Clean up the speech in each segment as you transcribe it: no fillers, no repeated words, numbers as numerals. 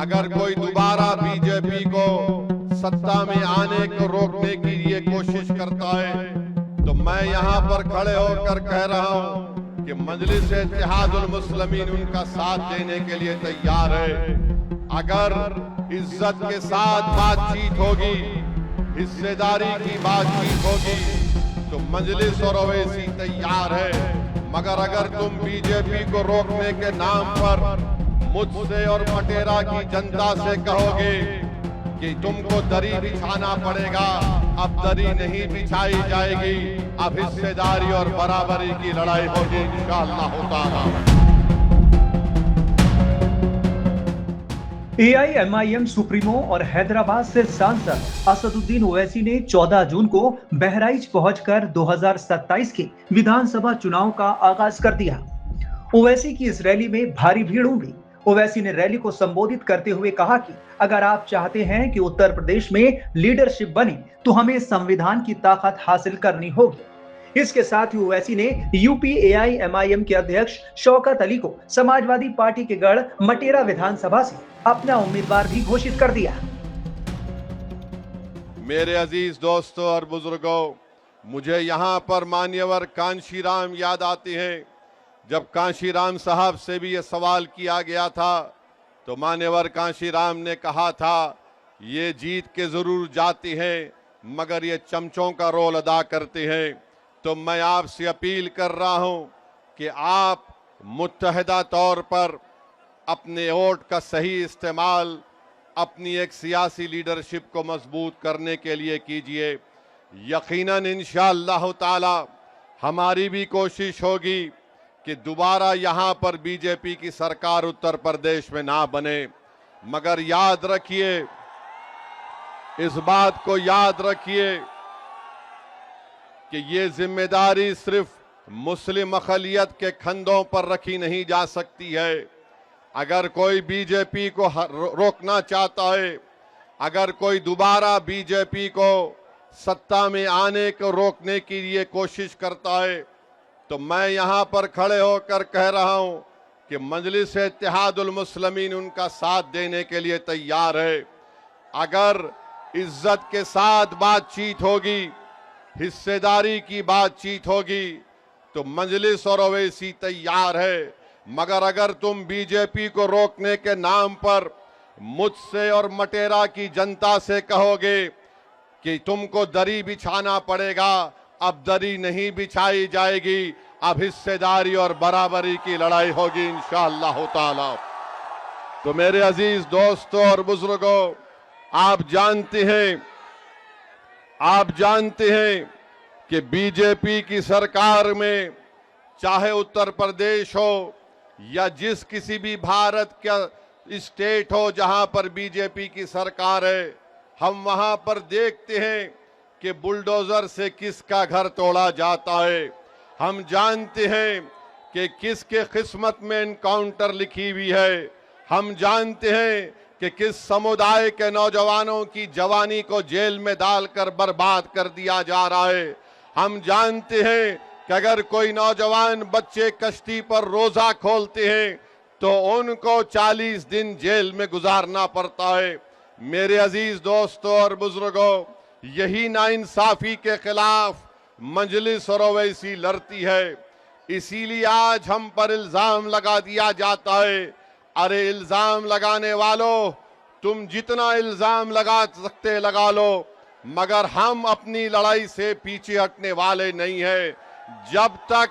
अगर कोई दोबारा बीजेपी को सत्ता में आने को रोकने की ये कोशिश करता है तो मैं यहाँ पर खड़े होकर कह रहा हूँ कि मजलिस इत्तेहादुल मुस्लिमीन उनका साथ देने के लिए तैयार है। अगर इज्जत के साथ बातचीत होगी, हिस्सेदारी की बातचीत होगी तो मजलिस और ओवैसी तैयार है। मगर अगर तुम बीजेपी को रोकने के नाम पर मुझसे और मटेरा की जनता से कहोगे कि तुमको दरी बिछाना पड़ेगा, अब दरी नहीं बिछाई जाएगी, अब हिस्सेदारी और बराबरी की लड़ाई होगी इंशाअल्लाह ताला। एआईएमआईएम सुप्रीमो और हैदराबाद से सांसद असदुद्दीन ओवैसी ने 14 जून को बहराइच पहुंचकर 2027 के विधानसभा चुनाव का आगाज कर दिया। ओवैसी की इस रैली में भारी भीड़ उमड़ी। ओवैसी ने रैली को संबोधित करते हुए कहा कि अगर आप चाहते हैं कि उत्तर प्रदेश में लीडरशिप बने तो हमें संविधान की ताकत हासिल करनी होगी। इसके साथ ही ओवैसी ने यूपी एआईएमआईएम के अध्यक्ष शौकत अली को समाजवादी पार्टी के गढ़ मटेरा विधानसभा से अपना उम्मीदवार भी घोषित कर दिया। मेरे अजीज दोस्तों और बुजुर्गों, मुझे यहाँ पर मान्यवर कांशीराम याद आते हैं। जब कांशीराम साहब से भी ये सवाल किया गया था तो मान्यवर कांशीराम ने कहा था ये जीत के जरूर जाते हैं मगर ये चमचों का रोल अदा करते हैं। तो मैं आपसे अपील कर रहा हूं कि आप मुत्तहिदा तौर पर अपने वोट का सही इस्तेमाल अपनी एक सियासी लीडरशिप को मजबूत करने के लिए कीजिए। यकीनन इंशाअल्लाह ताला हमारी भी कोशिश होगी कि दोबारा यहाँ पर बीजेपी की सरकार उत्तर प्रदेश में ना बने। मगर याद रखिए, इस बात को याद रखिए कि ये जिम्मेदारी सिर्फ मुस्लिम अक़लियत के कंधों पर रखी नहीं जा सकती है। अगर कोई बीजेपी को रोकना चाहता है, अगर कोई दोबारा बीजेपी को सत्ता में आने को रोकने की लिए कोशिश करता है तो मैं यहाँ पर खड़े होकर कह रहा हूँ कि मजलिस इत्तेहादुल मुस्लिमीन उनका साथ देने के लिए तैयार है। अगर इज्जत के साथ बातचीत होगी, हिस्सेदारी की बातचीत होगी तो मजलिस और ओवैसी तैयार है। मगर अगर तुम बीजेपी को रोकने के नाम पर मुझसे और मटेरा की जनता से कहोगे कि तुमको दरी बिछाना पड़ेगा, अब दरी नहीं बिछाई जाएगी, अब हिस्सेदारी और बराबरी की लड़ाई होगी इंशाअल्लाह ताला। तो मेरे अजीज दोस्तों और बुजुर्गों, आप जानते हैं कि बीजेपी की सरकार में चाहे उत्तर प्रदेश हो या जिस किसी भी भारत का स्टेट हो जहां पर बीजेपी की सरकार है, हम वहां पर देखते हैं कि बुलडोजर से किसका घर तोड़ा जाता है। हम जानते हैं कि किसके किस्मत में एनकाउंटर लिखी हुई है। हम जानते हैं कि किस समुदाय के नौजवानों की जवानी को जेल में डालकर बर्बाद कर दिया जा रहा है। हम जानते हैं कि अगर कोई नौजवान बच्चे कश्ती पर रोजा खोलते हैं तो उनको 40 दिन जेल में गुजारना पड़ता है। मेरे अजीज दोस्तों और बुजुर्गों, यही नाइंसाफी के खिलाफ मजलिस और ओवैसी लड़ती है। इसीलिए आज हम पर इल्जाम लगा दिया जाता है। अरे इल्जाम लगाने वालों, तुम जितना इल्जाम लगा सकते लगा लो, मगर हम अपनी लड़ाई से पीछे हटने वाले नहीं हैं। जब तक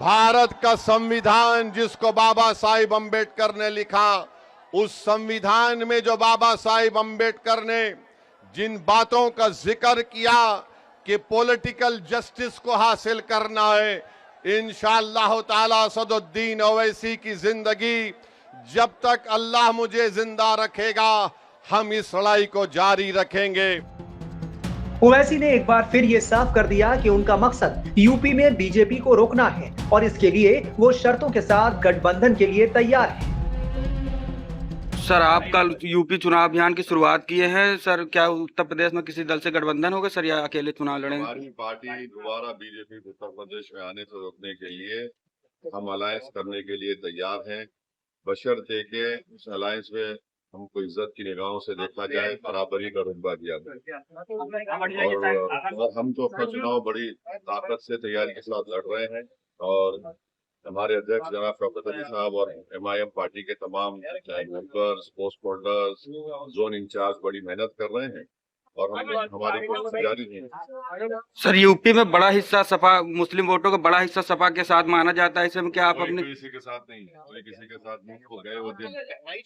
भारत का संविधान जिसको बाबा साहिब अम्बेडकर ने लिखा, उस संविधान में जो बाबा साहिब अम्बेडकर ने जिन बातों का जिक्र किया कि पॉलिटिकल जस्टिस को हासिल करना है, इंशाअल्लाह ताला असदुद्दीन ओवैसी की जिंदगी जब तक अल्लाह मुझे जिंदा रखेगा, हम इस लड़ाई को जारी रखेंगे। ओवैसी ने एक बार फिर ये साफ कर दिया कि उनका मकसद यूपी में बीजेपी को रोकना है और इसके लिए वो शर्तों के साथ गठबंधन के लिए तैयार है। सर, आप कल यूपी चुनाव अभियान की शुरुआत किए हैं सर, क्या उत्तर प्रदेश में किसी दल से गठबंधन होगा सर या अकेले चुनाव लड़ेंगे? हमारी पार्टी दोबारा बीजेपी को उत्तर प्रदेश में आने से रोकने के लिए हम अलायंस करने के लिए तैयार हैं, बशर्ते के उस अलायंस में हमको इज्जत की निगाहों से देखा जाए, बराबरी का रुतबा दिया जाए। और हम तो अपना चुनाव बड़ी ताकत से तैयारी के साथ लड़ रहे हैं और हमारे अध्यक्ष जनाब शौकत अली साहब और MIM पार्टी के तमाम members, post holders, zone incharge बड़ी मेहनत कर रहे हैं और हमारी कोशिश जारी है। सर यूपी में बड़ा हिस्सा सपा, मुस्लिम वोटों का बड़ा हिस्सा सपा के साथ माना जाता है, इसमें क्या आप अपने किसी के साथ नहीं, कोई किसी के साथ नहीं हो गए वो दिन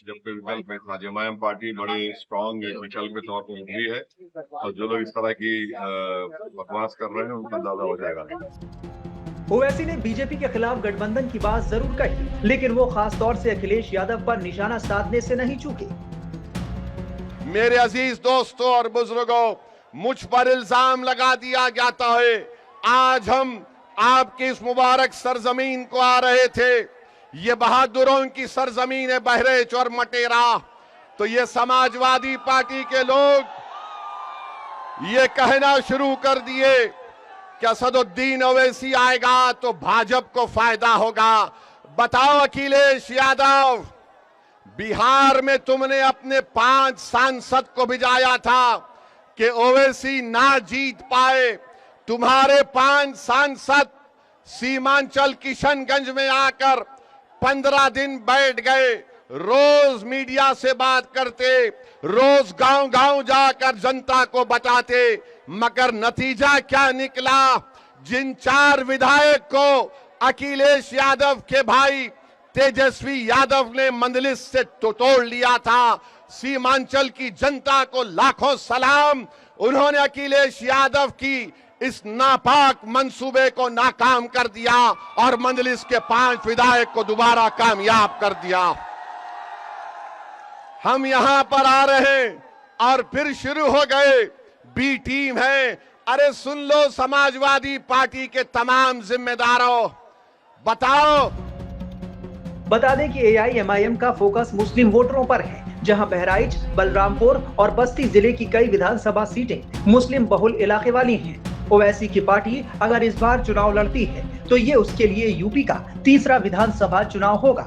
जब कोई विकल्प में था। MIM पार्टी बड़ी स्ट्रॉन्ग विकल्प के तौर पर उभरी है और जो लोग इस तरह की बकवास कर रहे हैं उनका अंदाजा हो जाएगा। ओवैसी ने बीजेपी के खिलाफ गठबंधन की बात जरूर कही, लेकिन वो खास तौर से अखिलेश यादव पर निशाना साधने से नहीं चूके। मेरे अजीज दोस्तों और बुजुर्गों, मुझ पर इल्जाम लगा दिया जाता है। आज हम आपकी इस मुबारक सरजमीन को आ रहे थे, ये बहादुरों की सरजमीन है बहरेच और मटेरा, तो ये समाजवादी पार्टी के लोग ये कहना शुरू कर दिए कि असदुद्दीन ओवैसी आएगा तो भाजपा को फायदा होगा। बताओ अखिलेश यादव, बिहार में तुमने अपने 5 सांसद को भिजाया था कि ओवैसी ना जीत पाए। तुम्हारे 5 सांसद सीमांचल किशनगंज में आकर 15 दिन बैठ गए, रोज मीडिया से बात करते, रोज गांव-गांव जाकर जनता को बताते, मगर नतीजा क्या निकला? जिन 4 विधायक को अखिलेश यादव के भाई तेजस्वी यादव ने मंदलिस से तोड़ लिया था, सीमांचल की जनता को लाखों सलाम। उन्होंने अखिलेश यादव की इस नापाक मंसूबे को नाकाम कर दिया और मंदलिस के 5 विधायक को दोबारा कामयाब कर दिया। हम यहां पर आ रहे हैं और फिर शुरू हो गए बी टीम है। अरे सुन लो समाजवादी पार्टी के तमाम जिम्मेदारों, बताओ। बता दें कि AIMIM का फोकस मुस्लिम वोटरों पर है, जहां बहराइच, बलरामपुर और बस्ती जिले की कई विधानसभा सीटें मुस्लिम बहुल इलाके वाली हैं। ओवैसी की पार्टी अगर इस बार चुनाव लड़ती है तो ये उसके लिए यूपी का तीसरा विधानसभा चुनाव होगा।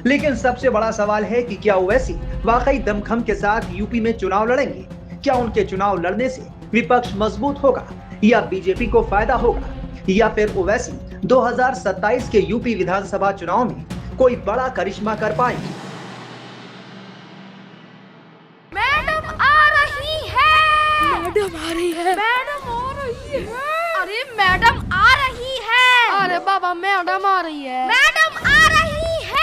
लेकिन सबसे बड़ा सवाल है कि क्या ओवैसी वाकई दमखम के साथ यूपी में चुनाव लड़ेंगे? क्या उनके चुनाव लड़ने से विपक्ष मजबूत होगा या बीजेपी को फायदा होगा, या फिर ओवैसी 2027 के यूपी विधानसभा चुनाव में कोई बड़ा करिश्मा कर पाएंगे? मैडम आ रही है। मैडम आ रही है। मैडम आ रही है। अरे मैडम आ रही है। अरे बाबा मैडम आ रही है। मैडम आ रही है।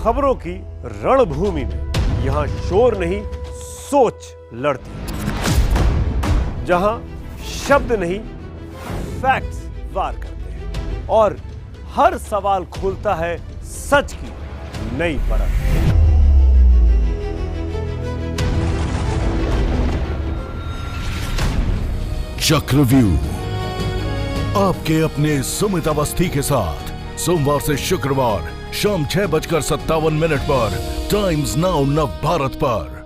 खबरों की रणभूमि में यहां शोर नहीं सोच लड़ती है, जहां शब्द नहीं फैक्ट्स वार करते हैं और हर सवाल खोलता है सच की नई परत। चक्रव्यूह आपके अपने सुमित अवस्थी के साथ सोमवार से शुक्रवार शाम 6:57 पर टाइम्स नाउ नव भारत पर।